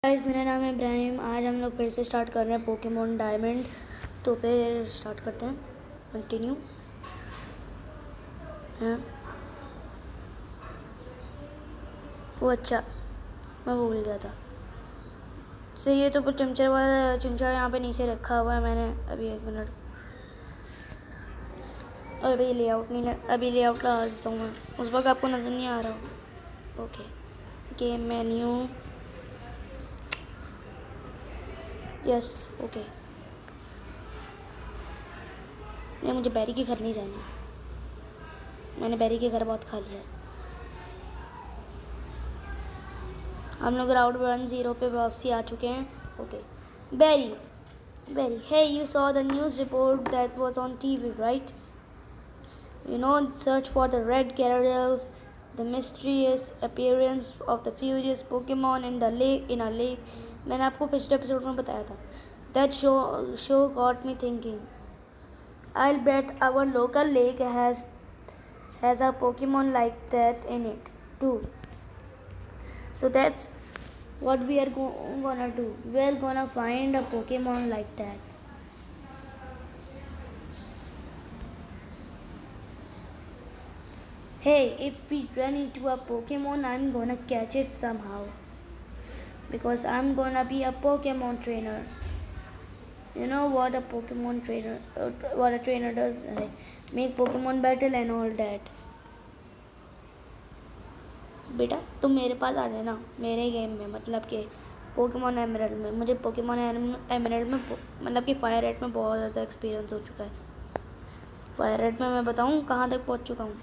Guys, मेरा नाम है इब्राहिम। आज हम लोग फिर से स्टार्ट कर रहे हैं पोकेमोन डायमंड। तो फिर स्टार्ट करते हैं। कंटिन्यू। हाँ, वो अच्छा, मैं भूल गया था। सही है। तो चिमचा यहाँ पे नीचे रखा हुआ है मैंने। अभी 1 मिनट। अभी लेआउट लगा देता हूँ मैं। उस वक्त आपको नज़र नहीं आ रहा। Okay, game menu. Yes, okay. नहीं, मुझे बैरी के घर नहीं जाना। मैंने बैरी के घर बहुत खा लिया है। हम लोग राउंड 1-0 पे वापसी आ चुके हैं। Okay, Barry. Hey, you saw the news report that was on TV, right? Search for the red Gyarados, the mysterious appearance of the furious Pokemon in a lake. मैंने आपको पिछले एपिसोड में बताया था. That show got me thinking. I'll bet our local lake has a Pokemon like that in it too. So that's what we are gonna do. We're gonna find a Pokemon like that. Hey, if we run into a Pokemon, I'm gonna catch it somehow. Because I'm gonna be a Pokemon trainer. You know what a trainer does? Make Pokemon battle and all that. बेटा, तुम मेरे पास आ जाना मेरे game में, मतलब कि Pokemon emerald में। मुझे पोकेमॉन एमरल्ड में मतलब कि फायर रेड में बहुत ज़्यादा एक्सपीरियंस हो चुका है। फायर रेड में मैं बताऊँ कहाँ तक पहुँच चुका हूँ?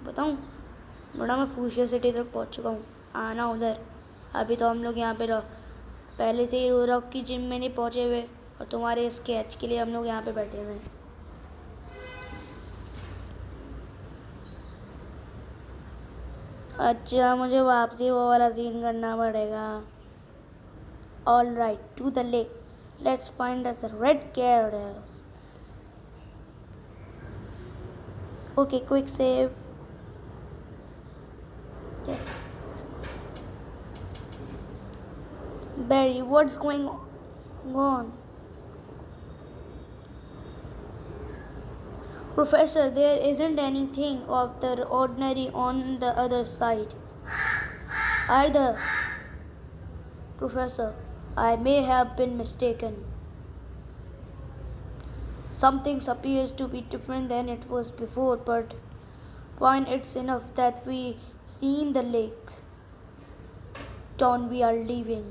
बताऊँ बड़ा, मैं फूशिया सिटी तक पहुँच चुका हूँ। आना उधर। अभी तो हम लोग यहाँ पे पहले से ही रॉक की जिम में नहीं पहुँचे हुए, और तुम्हारे स्केच के लिए हम लोग यहाँ पे बैठे हुए हैं। अच्छा, मुझे वापसी वो वाला सीन करना पड़ेगा। All right, to the lake, let's find us red Gyarados. Okay, quick save. Yes. Barry, what's going on? Professor, there isn't anything of the ordinary on the other side. Either. Professor, I may have been mistaken. Something appears to be different than it was before, but fine, it's enough that we seen the lake. Town we are leaving.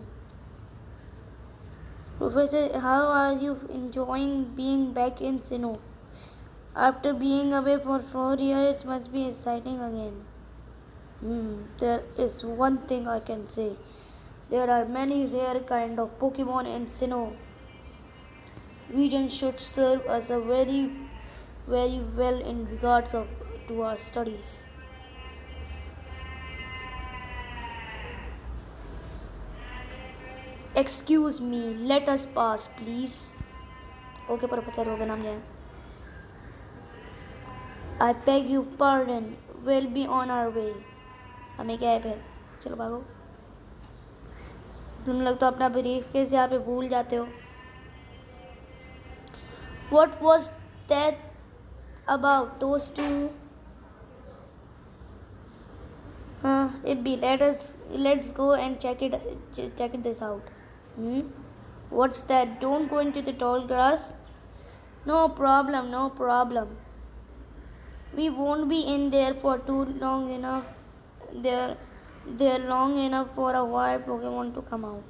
Professor, how are you enjoying being back in Sinnoh? After being away for 4 years, it must be exciting again. There is one thing I can say. There are many rare kind of Pokemon in Sinnoh. Region should serve us a very, very well in regards to our studies. Excuse me, let us pass, please. Okay, Professor, होगा नाम जाए. I beg your pardon. We'll be on our way. हमें क्या है फिर? चलो भागो. तुम लोग तो अपना ब्रीफ केस यहाँ पे भूल जाते हो. What was that about? Those two? Ibby, let's go and check this out. What's that? Don't go into the tall grass. No problem. We won't be in there for too long enough. They're long enough for a wild Pokemon to come out.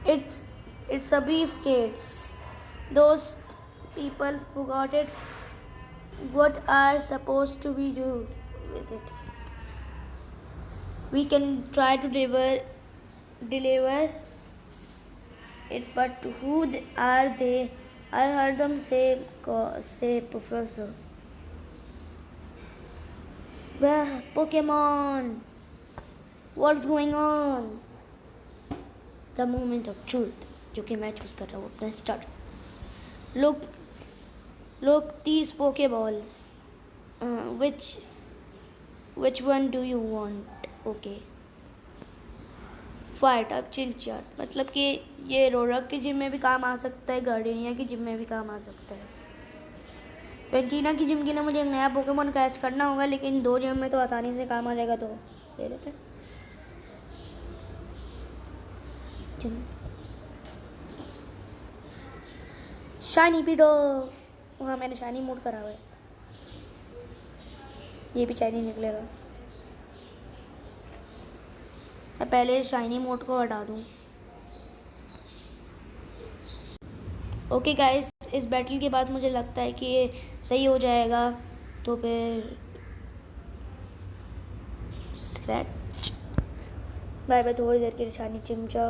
It's a briefcase. Those people forgot it. What are supposed to we do with it? We can try to deliver it, but who are they? I heard them say Professor. Well, Pokemon, what's going on? The moment of truth, जो कि मैं choose कर रहा हूँ अपना start. Look, these Pokeballs. Which one do you want? Okay, fire type Chimchar, मतलब कि ये रोरक के जिम में भी काम आ सकता है, गार्डेनिया की जिम में भी काम आ सकता है। फेंटीना की जिम के लिए मुझे एक नया पोकेमोन कैच करना होगा, लेकिन 2 जिम में तो आसानी से काम आ जाएगा, तो ले लेते हैं। शाइनी पीडो, हाँ मैंने शाइनी मोड करा हुआ है, ये भी शाइनी निकलेगा। मैं पहले शाइनी मोड को हटा दूँ। ओके गाइस, इस बैटल के बाद मुझे लगता है कि ये सही हो जाएगा, तो फिर स्क्रैच बाय बाय। थोड़ी देर के लिए शाइनी चिमचा,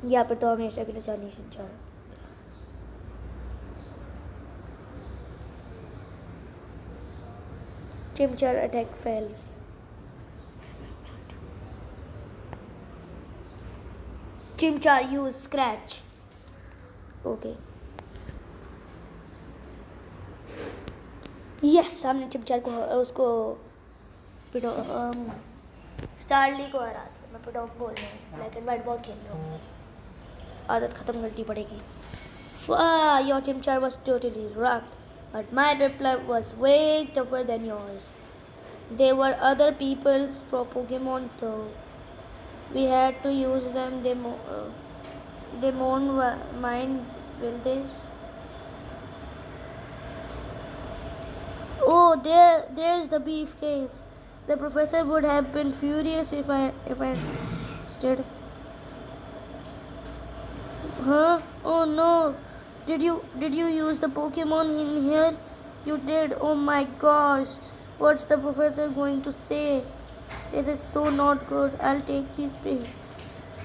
यहाँ पर तो हमेशा के लिए shiny Chimchar. Chimchar attack fails. Chimchar use scratch. Okay, yes, हमने चिमचार को उसको पिटो स्टारली को हरा दिया। मैं पिटो बोल रही हूँ, ब्लैक एंड वाइट बहुत खेल रहा हूँ, आदत ख़त्म करनी पड़ेगी। Your Chimchar was totally wrong, but my reply was way tougher than yours. They were other people's Pokemon though. We had to use them. They won't mind, will they? Oh, there's the beef case. The professor would have been furious if I stayed. Huh? Oh no! Did you use the Pokemon in here? You did. Oh my gosh! What's the professor going to say? This is so not good. I'll take these things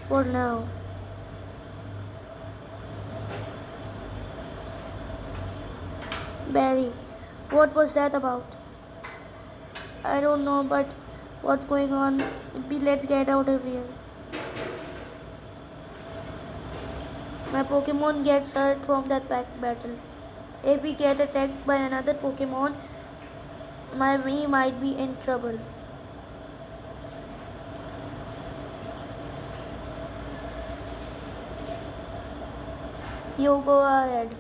for now. Barry, what was that about? I don't know, but what's going on? Let's get out of here. My Pokemon gets hurt from that battle. If we get attacked by another Pokemon, we might be in trouble. You go ahead.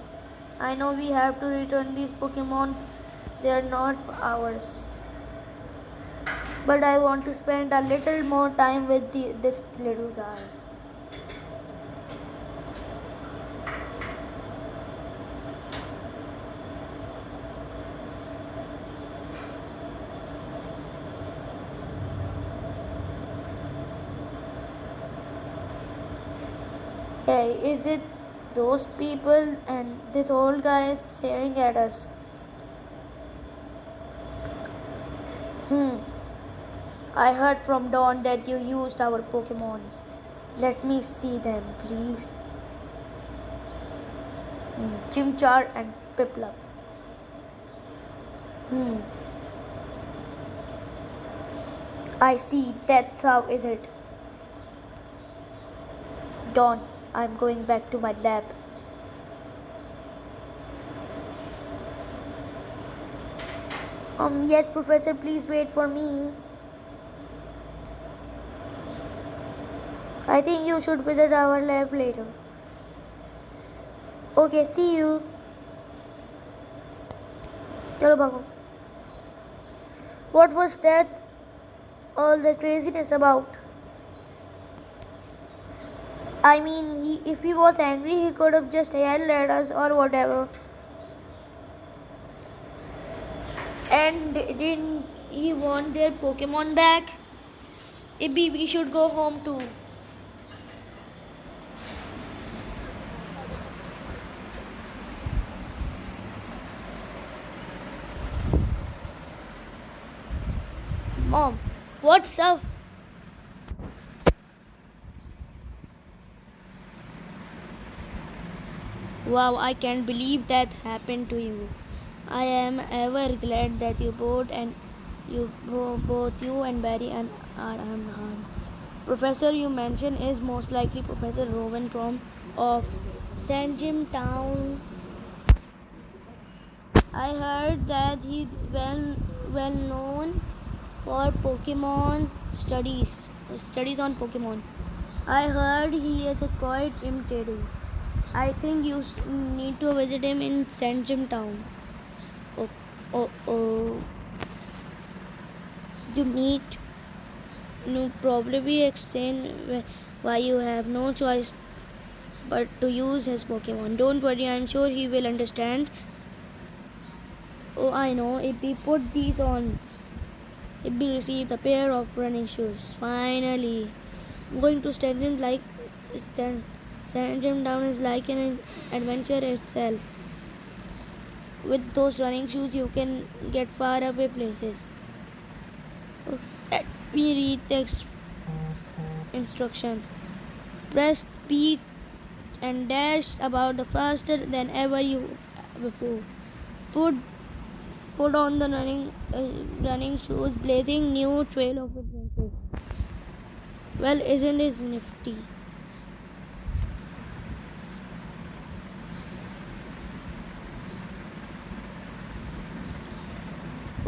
I know we have to return these Pokemon. They are not ours. But I want to spend a little more time with this little guy. Hey, is it those people and this old guy is staring at us? I heard from Dawn that you used our Pokemons. Let me see them, please. Chimchar and Piplup. I see, that's how is it. Dawn, I'm going back to my lab. Yes, Professor, please wait for me. I think you should visit our lab later. Okay, see you. Chalo bhagो. What was that? All the craziness about? I mean, if he was angry, he could have just yelled at us or whatever. And didn't he want their Pokemon back? Maybe we should go home too. Mom, what's up? Wow, I can't believe that happened to you. I am ever glad that both you and Barry are unharmed. Professor you mentioned is most likely Professor Rowan from of St. Jim Town. I heard that he well known for Pokemon studies on Pokemon. I heard he is a quite imitating. I think you need to visit him in Sandgem Town. Oh, oh. You need to probably explain why you have no choice but to use his Pokemon. Don't worry, I'm sure he will understand. Oh, I know. If we put these on, if we received a pair of running shoes, finally, I'm going to send him down is like an adventure itself. With those running shoes, you can get far away places. Let me read the instructions. Press B and dash about the faster than ever you before. Put put on the running shoes, blazing new trail of adventures. Well, isn't it nifty?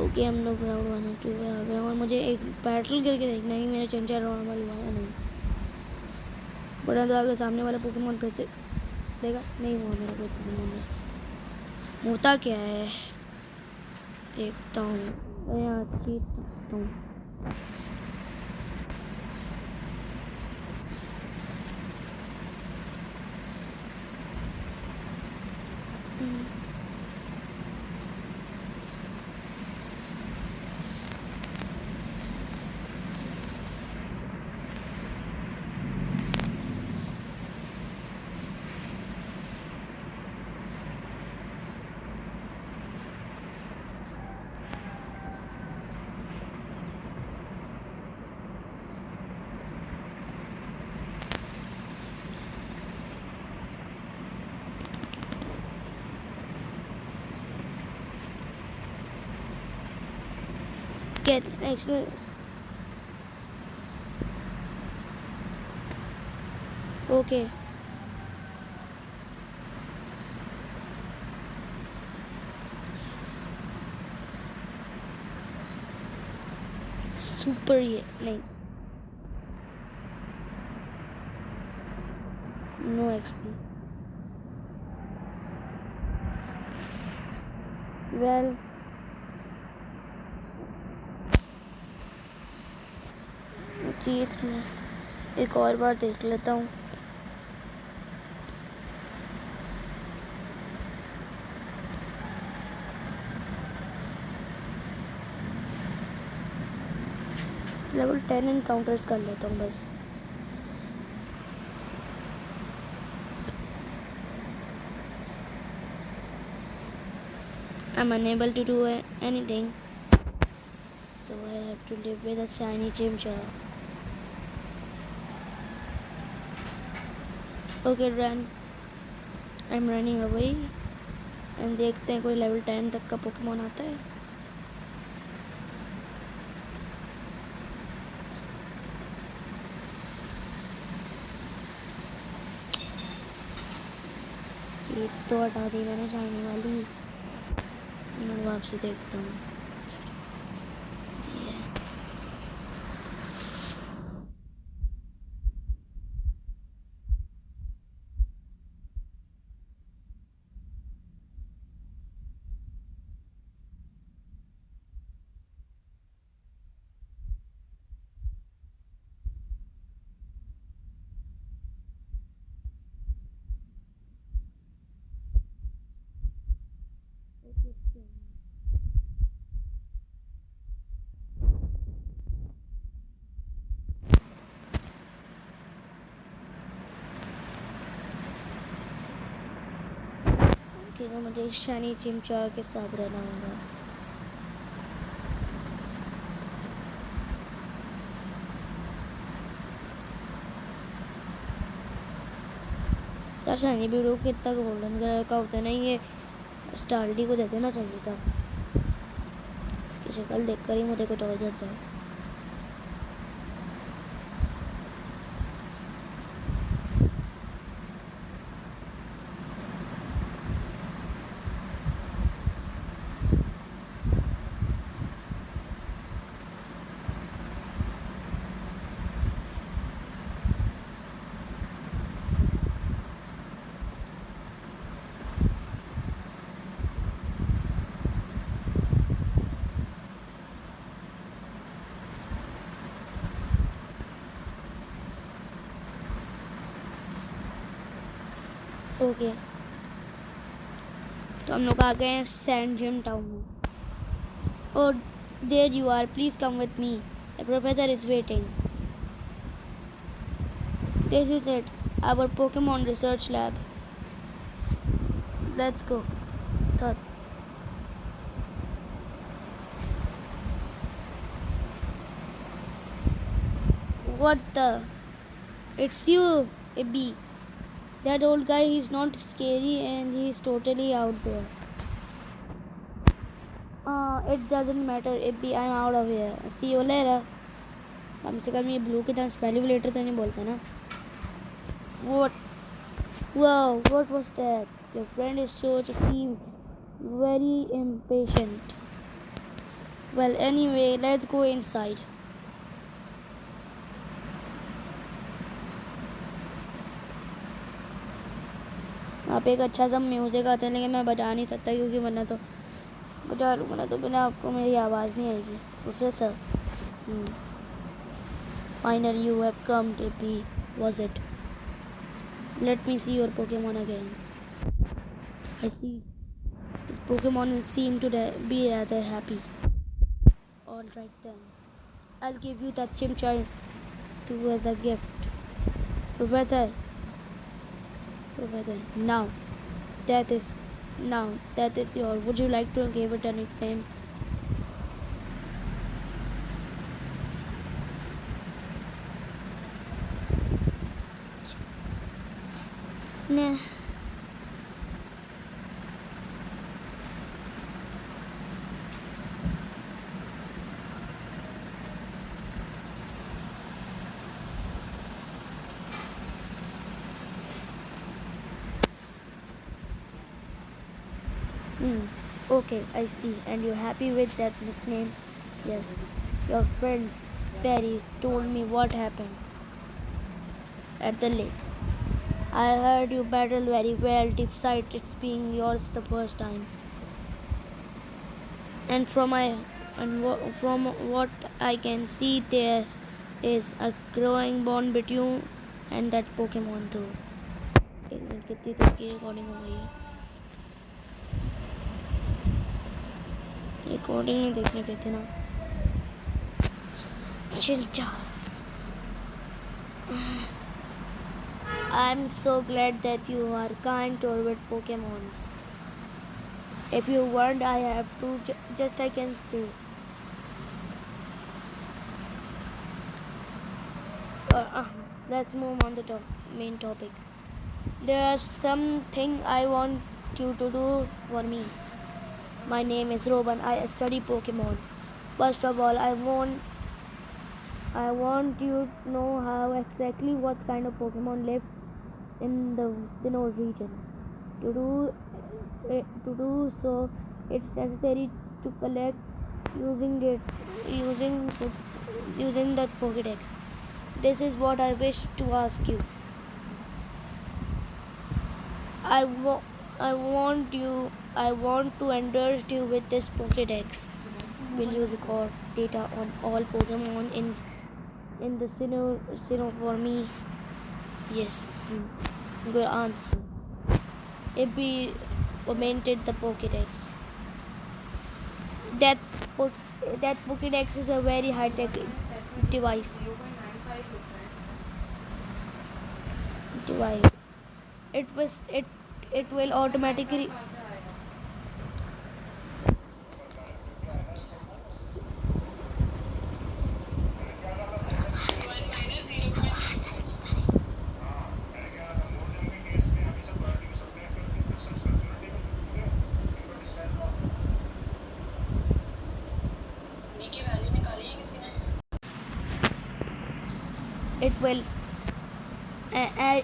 Okay हम लोग round 1 और 2 पे आ गए और मुझे एक battle करके देखना है कि मेरा चंचा नॉर्मल हुआ या नहीं। बड़ा तो आगे सामने वाला पोकेमॉन फिर से देगा नहीं हुआ मेरा कोई पोकेमॉन में। होता क्या है देखता हूँ। मैं यहाँ चीज सकता हूँ। Get excellent. Okay. Super नहीं no XP. Well, चीज में एक और बार देख लेता हूँ। लेवल 10 एनकाउंटर्स कर लेता हूँ बस। I'm unable to do anything, so I have to live with a shiny Chimchar. Okay, run. I'm running away and देखते हैं कोई लेवल 10 तक का पोकेमॉन आता है। ये तो हटा दी मैंने शाइनी वाली। मैं वापसी देखता हूँ। कि तो मुझे शनी चिमचा के साथ रहना होगा। यार शनी भी लोग कितना गोल्डन कलर का होता है ना, ये स्टार्डी को दे देना चाहिए था। इसकी शक्ल देखकर ही मुझे कुछ हो जाता है। ओके, तो हम लोग आ गए हैं सैंड जिम टाउन में। और there you are, please come with me, the professor is waiting. This is it, our Pokemon research lab, let's go. What the? It's you, Ibby. That old guy, he's not scary and he's totally out there. It doesn't matter, Ibby. I'm out of here. See you later. कम से कम ये blue की तरह spell भी letter तो नहीं बोलते ना। What? Wow, what was that? Your friend is sure to seem very impatient. Well, anyway, let's go inside. वहाँ पे एक अच्छा सा म्यूज़िक आता है, लेकिन मैं बजा नहीं सकता क्योंकि वरना तो बजा लूँगा ना तो बिना आपको मेरी आवाज़ नहीं आएगी। Professor, finally you have come to be, was it? Let me see your Pokemon again. I see this Pokemon seem to be rather happy. Alright then, I will give you that Chimchar too as a gift. Professor, now that is yours. Would you like to give it a nickname? Nah. Okay, I see. And you're happy with that nickname? Yes. Your friend Perry told me what happened at the lake. I heard you battled very well, despite it being yours the first time. And from what I can see, there is a growing bond between you and that Pokemon too. एक minute कितनी देर की recording हो गई है? Recording नहीं देखने देते ना। चिल जा। I'm so glad that you are kind toward Pokemons. If you want, I have to just I can say. Let's move on to the main topic. There's something I want you to do for me. My name is Robin. I study Pokemon. First of all, I want you to know how exactly what kind of Pokemon live in the Sinnoh region. To do so, it's necessary to collect using the Pokédex. This is what I wish to ask you. I want to endorse you with this Pokédex. Will you record data on all Pokemon in the Sinnoh for me? Yes. Good answer. If we augmented the Pokédex, that Pokédex is a very high-tech device. It will automatically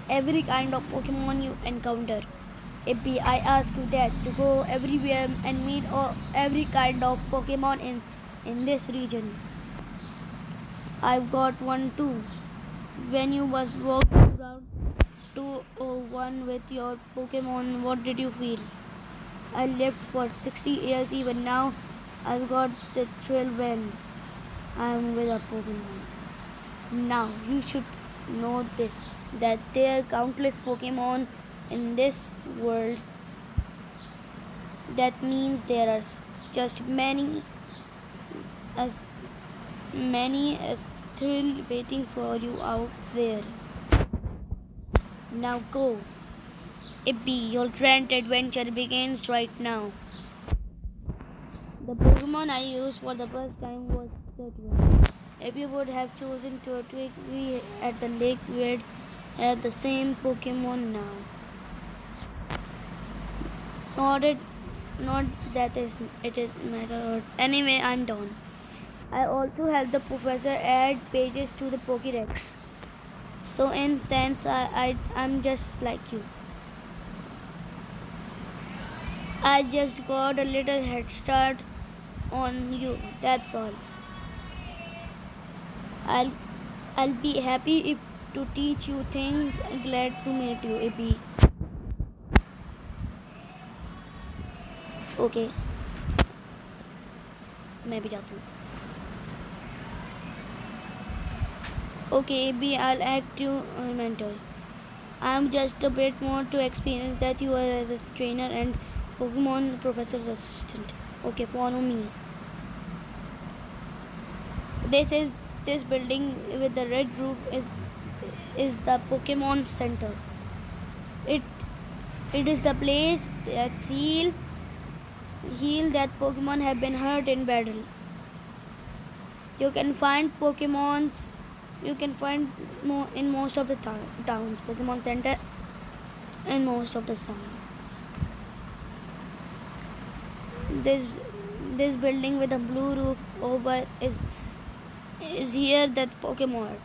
every kind of Pokemon you encounter. If I ask you that to go everywhere and meet every kind of Pokemon in this region. I've got one too. When you was walking around 201 with your Pokemon, what did you feel? I lived for 60 years. Even now, I've got the thrill when I'm with a Pokemon. Now, you should know this, that there are countless Pokemon in this world, that means there are just as many as thrill waiting for you out there. Now go. Ippy, your grand adventure begins right now. The Pokemon I used for the first time was Turtwig. If you would have chosen Turtwig, we at the lake would have the same Pokemon now. Not that it is matter. Anyway, I'm done. I also helped the professor add pages to the Pokédex. So in sense, I'm just like you. I just got a little head start on you. That's all. I'll I'll be happy if to teach you things. Glad to meet you, Ippy. Okay. मैं भी जाती हूँ. Okay, Ippy, I'll act you mentor. I'm just a bit more to experience that you are as a trainer and Pokemon professor's assistant. Okay, follow me. This building with the red roof is the Pokemon Center. It is the place that heal that Pokemon have been hurt in battle. You can find Pokemons. You can find more in most of the towns. Pokemon Center in most of the towns. This building with a blue roof over is here that Pokemon.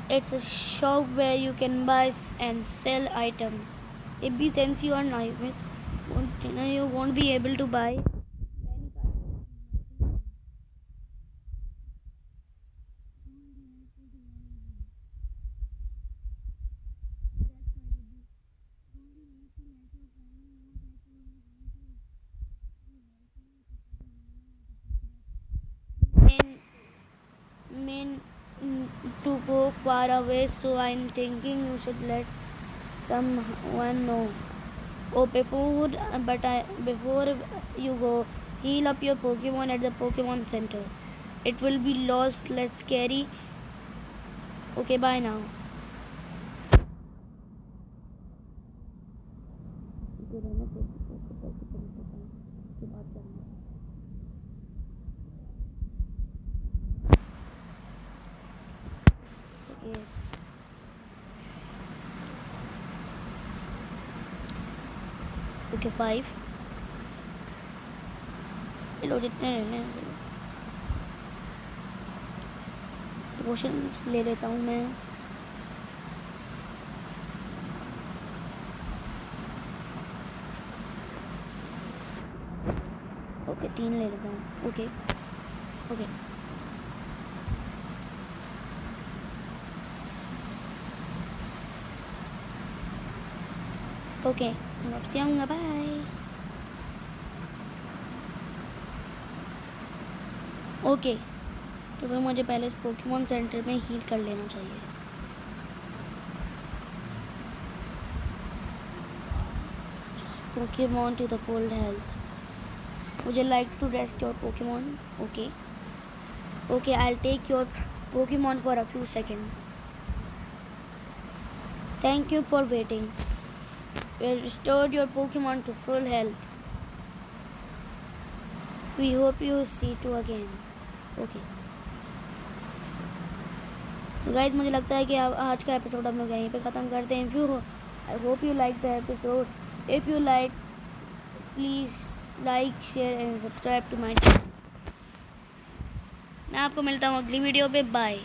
It's a shop where you can buy and sell items. If since you are novice, you won't be able to buy. Mean to go far away, so I'm thinking you should let someone know. Oh, before you go, heal up your Pokemon at the Pokemon Center. It will be lost, less scary. Okay, bye now. Okay, 5. लो जितने रहने potions ले लेता हूँ मैं. Okay 3 ले लेता हूँ. Okay okay okay मैं वापस आऊँगा. बाय. ओके तो फिर मुझे पहले पोकेमॉन सेंटर में हील कर लेना चाहिए. Pokemon to the full health. Would you like to rest your Pokemon? Okay. Okay, I'll take your Pokemon for a few seconds. Thank you for waiting. We restored your Pokemon to full health. We hope you see you again. Okay. तो guys मुझे लगता है कि आज का episode हम लोग यहीं पे ख़त्म करते हैं. I hope you like the episode. If you like, please like, share and subscribe to my channel. मैं आपको मिलता हूँ अगली वीडियो पे. बाय.